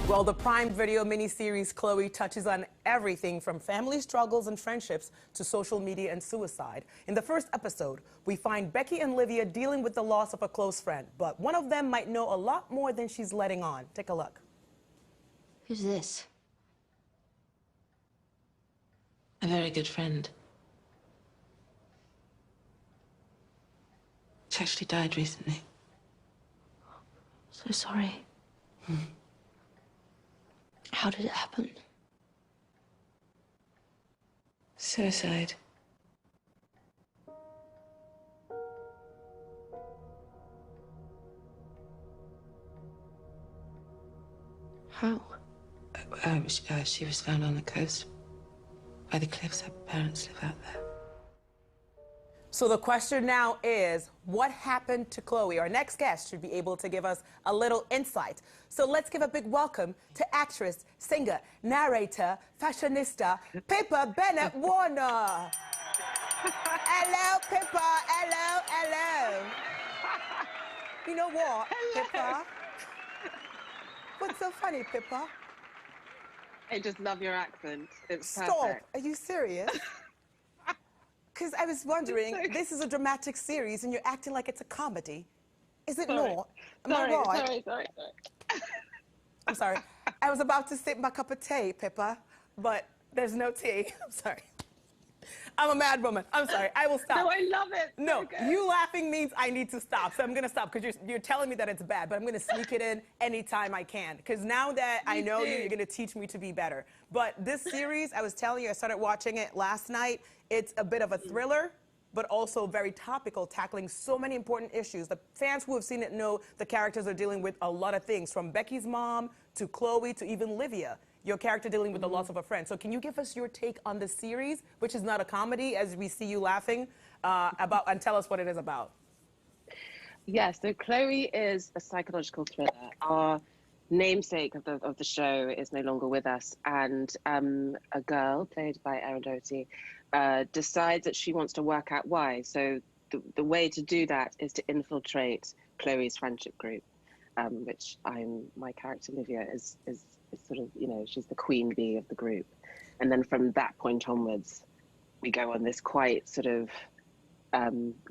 Well, the Prime Video miniseries Chloe touches on everything from family struggles and friendships to social media and suicide. In the first episode, we find Becky and Livia dealing with the loss of a close friend, but one of them might know a lot more than she's letting on. Take a look. Who's this? A very good friend. She actually died recently. So sorry. How did it happen? Suicide. How? She was found on the coast by the cliffs. Her parents live out there. So the question now is, what happened to Chloe? Our next guest should be able to give us a little insight. So let's give a big welcome to actress, singer, narrator, fashionista, Pippa Bennett-Warner. Hello, Pippa. Hello, hello. You know what, hello. Pippa? What's so funny, Pippa? I just love your accent. It's Stop. perfect. Are you serious? Because I was wondering, this is a dramatic series and you're acting like it's a comedy. Is it not? Am I right? Sorry. I'm sorry. I was about to sip my cup of tea, Pippa, but there's no tea. I'm sorry. I'm a mad woman. I'm sorry. I will stop. No, I love it. No, so you laughing means I need to stop. So I'm going to stop because you're telling me that it's bad, but I'm going to sneak it in anytime I can. Because now that I know you, you're going to teach me to be better. But this series, I was telling you, I started watching it last night. It's a bit of a thriller, but also very topical, tackling so many important issues. The fans who have seen it know the characters are dealing with a lot of things, from Becky's mom to Chloe to even Livia, your character dealing with the loss of a friend. So can you give us your take on the series, which is not a comedy, as we see you laughing, and tell us what it is about? Yes, so Chloe is a psychological thriller. Our namesake of the show is no longer with us, and a girl, played by Erin Doherty, decides that she wants to work out why. So the way to do that is to infiltrate Chloe's friendship group, which my character Livia is sort of, you know, she's the queen bee of the group. And then from that point onwards, we go on this quite sort of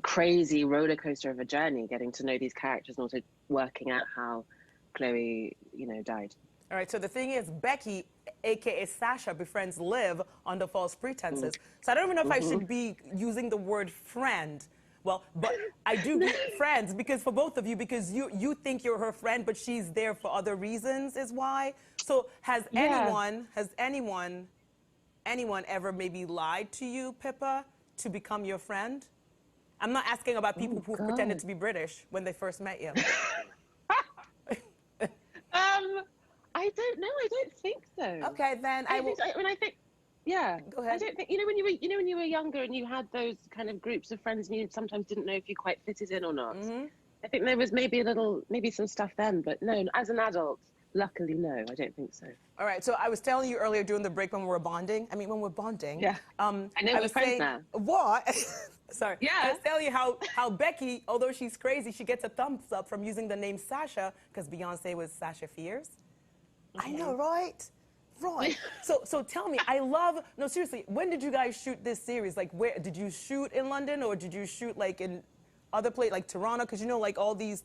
crazy roller coaster of a journey, getting to know these characters and also working out how Chloe, you know, died. All right, so the thing is, Becky, aka Sasha, befriends Liv under false pretenses. So I don't even know if I should be using the word friend. Well, but I do get friends because for both of you, because you think you're her friend, but she's there for other reasons, is why. So has anyone ever maybe lied to you, Pippa, to become your friend? I'm not asking about people who pretended to be British when they first met you. I don't know. I don't think so. Okay, then I will. Yeah. Go ahead. I don't think, when you were younger and you had those kind of groups of friends and you sometimes didn't know if you quite fitted in or not. I think there was maybe some stuff then, but no, as an adult, luckily, no, I don't think so. All right, so I was telling you earlier during the break when we were bonding. Yeah. I know we're friends now. What? Sorry. Yeah. I was telling you how Becky, although she's crazy, she gets a thumbs up from using the name Sasha because Beyonce was Sasha Fierce. I know, right? Right. So tell me, no, seriously, when did you guys shoot this series? Like, where did you shoot in London, or did you shoot like in other places, like Toronto? Because you know, like all these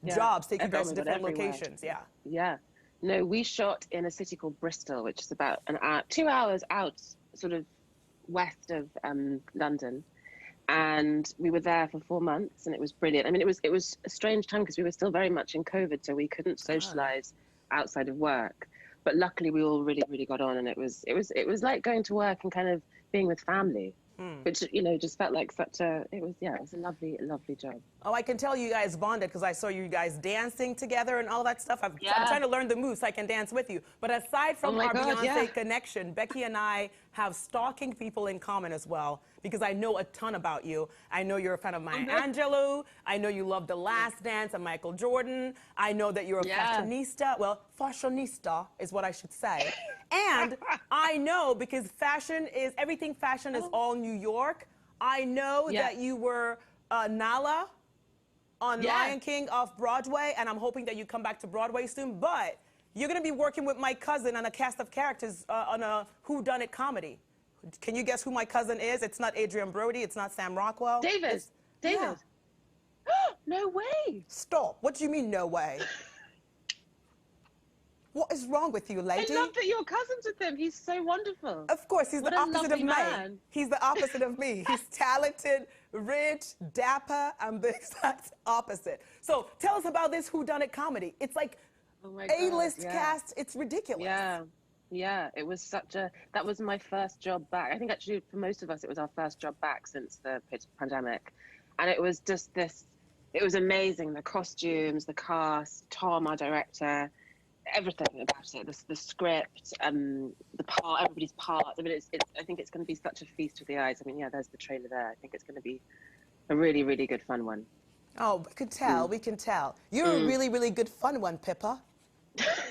jobs take you guys to different locations. Yeah. Yeah. No, we shot in a city called Bristol, which is about 2 hours out, sort of west of London. And we were there for 4 months, and it was brilliant. I mean, it was a strange time because we were still very much in COVID, so we couldn't socialize outside of work. But luckily, we all really, really got on, and it was like going to work and kind of being with family, which, you know, just felt like it was a lovely, lovely job. Oh, I can tell you guys bonded because I saw you guys dancing together and all that stuff. I'm trying to learn the moves so I can dance with you. But aside from our Beyonce connection, Becky and I have stalking people in common as well, because I know a ton about you. I know you're a fan of Maya Angelou. I know you love The Last Dance and Michael Jordan. I know that you're a fashionista. Well, fashionista is what I should say. And I know, because everything fashion is all New York. I know that you were Nala on Lion King off Broadway, and I'm hoping that you come back to Broadway soon. But you're going to be working with my cousin on a cast of characters on a whodunit comedy. Can you guess who my cousin is? It's not Adrian Brody. It's not Sam Rockwell. David. David. Yeah. No way. Stop. What do you mean, no way? What is wrong with you, lady? I love that you're cousins with him. He's so wonderful. Of course, he's What the a opposite of lovely me. man. He's the opposite of me. He's talented, rich, dapper. I'm the exact opposite. So tell us about this whodunit comedy. It's like Oh my God, A-list yeah. cast. It's ridiculous. Yeah. Yeah, it was that was my first job back. I think actually for most of us, it was our first job back since the pandemic. And it was just it was amazing. The costumes, the cast, Tom, our director, everything about it, the script, the part, everybody's part. I mean, I think it's going to be such a feast for the eyes. I mean, yeah, there's the trailer there. I think it's going to be a really, really good fun one. Oh, we can tell. We can tell. You're a really, really good fun one, Pippa.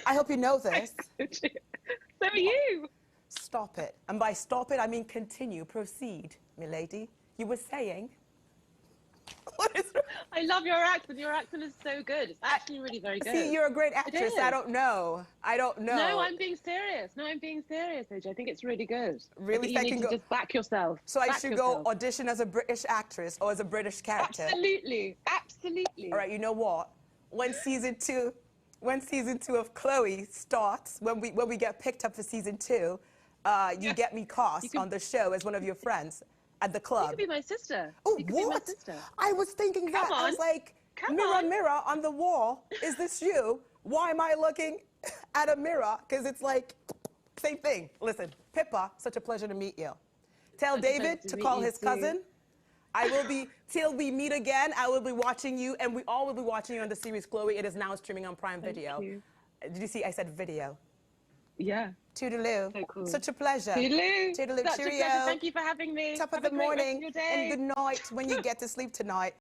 I hope you know this. So are you. Stop it. And by stop it, I mean continue, proceed, milady. You were saying? What is I love your accent. Your accent is so good. It's actually really very good. See, you're a great actress. is. I don't know. I don't know. No, I'm being serious. No, I'm being serious, AJ. I think it's really good. Really? I think you need to just back yourself. So I Back should yourself. go audition as a British actress or as a British character? Absolutely. Absolutely. All right, you know what? When season two of Chloe starts, when we get picked up for season 2, you get me cast on the show as one of your friends at the club. You could be my sister. Oh, you could be my what? sister. I was thinking that. I was like, Come mirror, on. mirror on the wall, is this you? Why am I looking at a mirror? Because it's like, same thing. Listen, Pippa, such a pleasure to meet you. Tell Such a David pleasure to to call meet you his too. cousin. I will be, till we meet again, I will be watching you, and we all will be watching you on the series Chloe. It is now streaming on Prime Video. you. Did you see I said video? Yeah. Toodaloo. So cool. Such a pleasure. Toodaloo. Toodaloo. Such a Cheerio. pleasure. Thank you for having me. Top of Have the a great rest morning of your day. and good night when you get to sleep tonight.